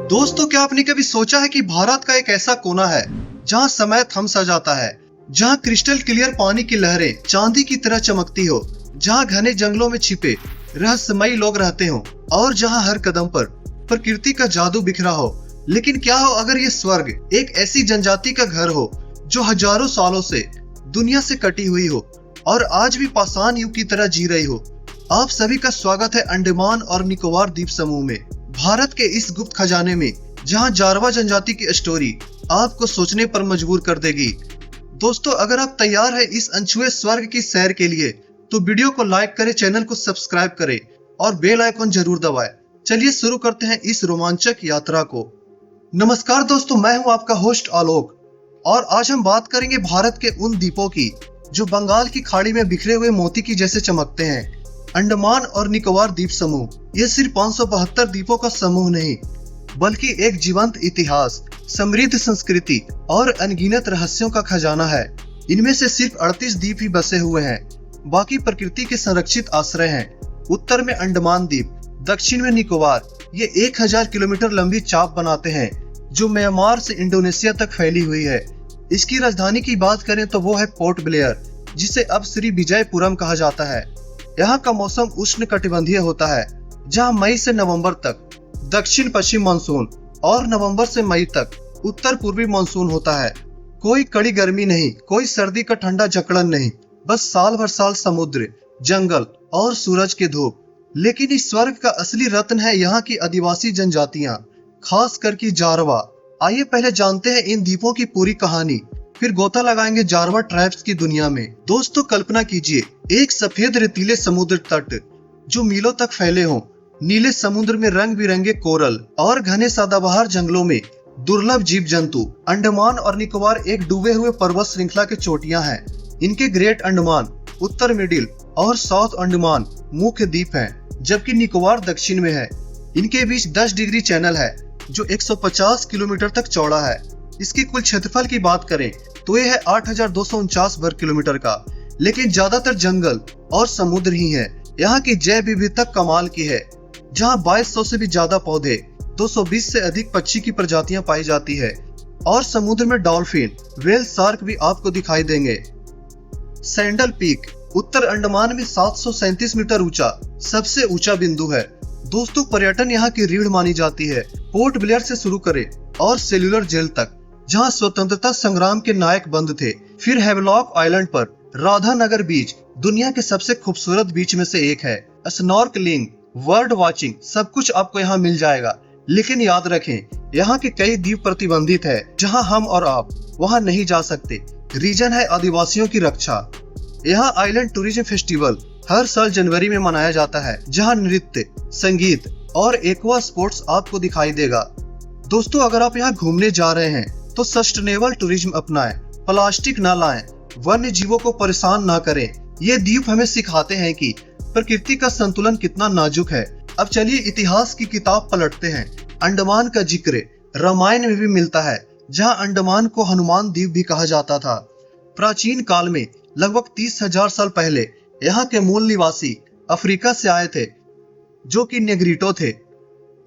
दोस्तों, क्या आपने कभी सोचा है कि भारत का एक ऐसा कोना है जहां समय थम सा जाता है, जहां क्रिस्टल क्लियर पानी की लहरें चांदी की तरह चमकती हो, जहां घने जंगलों में छिपे रहस्यमयी लोग रहते हो और जहां हर कदम पर प्रकृति का जादू बिखरा हो। लेकिन क्या हो अगर ये स्वर्ग एक ऐसी जनजाति का घर हो जो हजारों सालों से दुनिया से कटी हुई हो और आज भी पाषाण युग की तरह जी रही हो। आप सभी का स्वागत है अंडमान और निकोबार द्वीप समूह में, भारत के इस गुप्त खजाने में जहां जारवा जनजाति की स्टोरी आपको सोचने पर मजबूर कर देगी। दोस्तों, अगर आप तैयार हैं इस अनछुए स्वर्ग की सैर के लिए तो वीडियो को लाइक करें, चैनल को सब्सक्राइब करें और बेल आइकन जरूर दबाएं। चलिए शुरू करते हैं इस रोमांचक यात्रा को। नमस्कार दोस्तों, मैं हूं आपका होस्ट आलोक और आज हम बात करेंगे भारत के उन द्वीपों की जो बंगाल की खाड़ी में बिखरे हुए मोती की जैसे चमकते हैं। अंडमान और निकोबार द्वीप समूह ये सिर्फ 572 द्वीपों का समूह नहीं, बल्कि एक जीवंत इतिहास, समृद्ध संस्कृति और अनगिनत रहस्यों का खजाना है। इनमें से सिर्फ 38 द्वीप ही बसे हुए हैं, बाकी प्रकृति के संरक्षित आश्रय हैं। उत्तर में अंडमान द्वीप, दक्षिण में निकोबार, ये 1000 किलोमीटर लंबी चाप बनाते हैं जो म्यांमार से इंडोनेशिया तक फैली हुई है। इसकी राजधानी की बात करें तो वो है पोर्ट ब्लेयर, जिसे अब श्री विजयपुरम कहा जाता है। यहाँ का मौसम उष्ण कटिबंधीय होता है, जहाँ मई से नवंबर तक दक्षिण पश्चिम मानसून और नवंबर से मई तक उत्तर पूर्वी मानसून होता है। कोई कड़ी गर्मी नहीं, कोई सर्दी का ठंडा जकड़न नहीं, बस साल भर साल समुद्र, जंगल और सूरज की धूप। लेकिन इस स्वर्ग का असली रत्न है यहाँ की आदिवासी जनजातियां, खास करके जारवा। आइए पहले जानते हैं इन द्वीपों की पूरी कहानी, फिर गोता लगाएंगे जारवा ट्राइब्स की दुनिया में। दोस्तों, कल्पना कीजिए एक सफेद रेतीले समुद्र तट जो मीलों तक फैले हों, नीले समुद्र में रंग बिरंगे कोरल और घने सदाबहार जंगलों में दुर्लभ जीव जंतु। अंडमान और निकोबार एक डूबे हुए पर्वत श्रृंखला के चोटियां हैं। इनके ग्रेट अंडमान, उत्तर मिडिल और साउथ अंडमान मुख्य द्वीप हैं, जबकि निकोबार दक्षिण में है। इनके बीच 10 डिग्री चैनल है जो 150 किलोमीटर तक चौड़ा है। इसकी कुल क्षेत्रफल की बात करें तो यह है 8249 वर्ग किलोमीटर का, लेकिन ज्यादातर जंगल और समुद्र ही है। यहाँ की जैव विविधता कमाल की है, जहाँ 2200 से भी ज्यादा पौधे, 220 से अधिक पक्षी की प्रजातियां पाई जाती है और समुद्र में डॉल्फिन, व्हेल, शार्क भी आपको दिखाई देंगे। सैंडल पीक उत्तर अंडमान में 737 मीटर ऊंचा सबसे ऊंचा बिंदु है। दोस्तों, पर्यटन यहाँ की रीढ़ मानी जाती है। पोर्ट ब्लेयर से शुरू करें और सेल्यूलर जेल तक, जहाँ स्वतंत्रता संग्राम के नायक बंद थे। फिर हेवलॉक आइलैंड पर राधानगर बीच दुनिया के सबसे खूबसूरत बीच में से एक है। स्नॉर्कलिंग, बर्ड वाचिंग, सब कुछ आपको यहाँ मिल जाएगा। लेकिन याद रखें, यहाँ के कई द्वीप प्रतिबंधित है, जहाँ हम और आप वहाँ नहीं जा सकते। रीजन है आदिवासियों की रक्षा। यहाँ आइलैंड टूरिज्म फेस्टिवल हर साल जनवरी में मनाया जाता है, जहाँ नृत्य, संगीत और एक्वा स्पोर्ट्स आपको दिखाई देगा। दोस्तों, अगर आप यहाँ घूमने जा रहे हैं तो सस्टेनेबल टूरिज्म अपनाएं, प्लास्टिक न लाएं, वन्य जीवों को परेशान ना करें। ये द्वीप हमें सिखाते हैं कि प्रकृति का संतुलन कितना नाजुक है। अब चलिए इतिहास की किताब पलटते हैं। अंडमान का जिक्र रामायण में भी मिलता है, जहाँ अंडमान को हनुमान द्वीप भी कहा जाता था। प्राचीन काल में लगभग 30,000 साल पहले यहाँ के मूल निवासी अफ्रीका से आए थे, जो कि नेग्रिटो थे।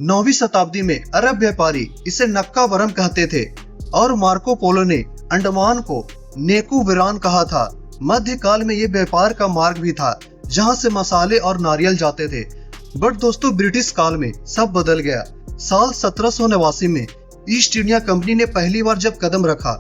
9वीं शताब्दी में अरब व्यापारी इसे नक्कावरम कहते थे और मार्को पोलो ने अंडमान को नेकुविरान कहा था। मध्यकाल में ये व्यापार का मार्ग भी था, जहाँ से मसाले और नारियल जाते थे। बट दोस्तों, ब्रिटिश काल में सब बदल गया। साल 1789 में ईस्ट इंडिया कंपनी ने पहली बार जब कदम रखा,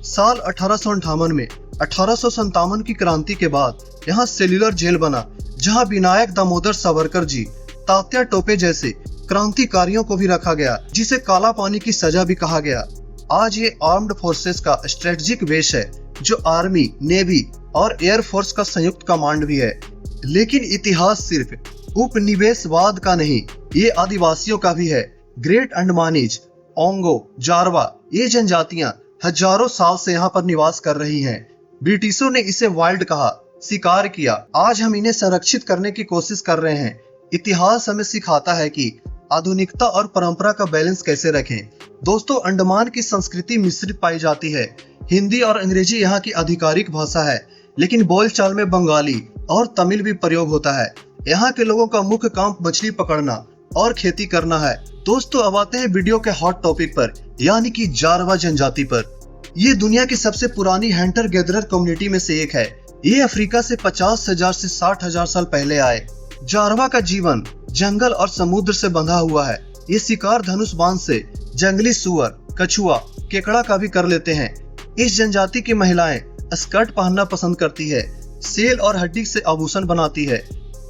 साल 1858 में 1857 की क्रांति के बाद यहाँ सेल्यूलर जेल बना, जहाँ विनायक दामोदर सावरकर जी, तात्या टोपे जैसे क्रांतिकारियों को भी रखा गया, जिसे काला पानी की सजा भी कहा गया। आज ये आर्म्ड फोर्सेस का स्ट्रेटेजिक बेस है, जो आर्मी, नेवी और एयर फोर्स का संयुक्त कमांड भी है। लेकिन इतिहास सिर्फ उपनिवेशवाद का नहीं, ये आदिवासियों का भी है। ग्रेट अंडमानीज, ओंगो, जारवा, ये जनजातियां हजारों साल से यहाँ पर निवास कर रही हैं। ब्रिटिशों ने इसे वाइल्ड कहा, शिकार किया। आज हम इन्हें संरक्षित करने की कोशिश कर रहे हैं। इतिहास हमें सिखाता है कि आधुनिकता और परंपरा का बैलेंस कैसे रखें। दोस्तों, अंडमान की संस्कृति मिश्रित पाई जाती है। हिंदी और अंग्रेजी यहाँ की आधिकारिक भाषा है, लेकिन बोलचाल में बंगाली और तमिल भी प्रयोग होता है। यहाँ के लोगों का मुख्य काम मछली पकड़ना और खेती करना है। दोस्तों अब आते हैं वीडियो के हॉट टॉपिक पर, यानी कि जारवा जनजाति पर। ये दुनिया की सबसे पुरानी हंटर गैदरर कम्युनिटी में से एक है। ये अफ्रीका से 50,000 से 60,000 साल पहले आए। जारवा का जीवन जंगल और समुद्र से बंधा हुआ है। ये शिकार धनुष बाण से जंगली सुअर, कछुआ, केकड़ा का भी कर लेते हैं। इस जनजाति की महिलाएं स्कर्ट पहनना पसंद करती है, सेल और हड्डी से आभूषण बनाती है।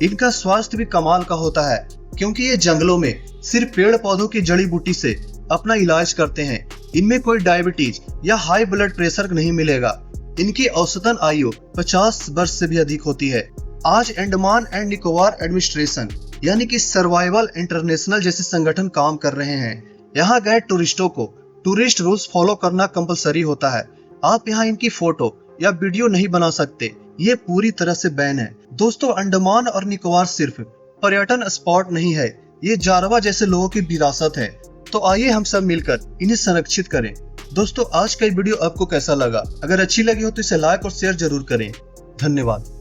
इनका स्वास्थ्य भी कमाल का होता है, क्योंकि ये जंगलों में सिर्फ पेड़ पौधों की जड़ी बूटी से अपना इलाज करते हैं। इनमें कोई डायबिटीज या हाई ब्लड प्रेशर नहीं मिलेगा। इनकी औसतन आयु 50 वर्ष से भी अधिक होती है। आज अंडमान एंड निकोबार एडमिनिस्ट्रेशन यानी कि सर्वाइवल इंटरनेशनल जैसे संगठन काम कर रहे हैं। यहाँ गए टूरिस्टों को टूरिस्ट रूल्स फॉलो करना कंपलसरी होता है। आप यहाँ इनकी फोटो या वीडियो नहीं बना सकते, ये पूरी तरह से बैन है। दोस्तों अंडमान और निकोबार सिर्फ पर्यटन स्पॉट नहीं है, ये जारवा जैसे लोगों की विरासत है। तो आइए हम सब मिलकर इन्हें संरक्षित करें। दोस्तों आज का वीडियो आपको कैसा लगा? अगर अच्छी लगी हो तो इसे लाइक और शेयर जरूर करें। धन्यवाद।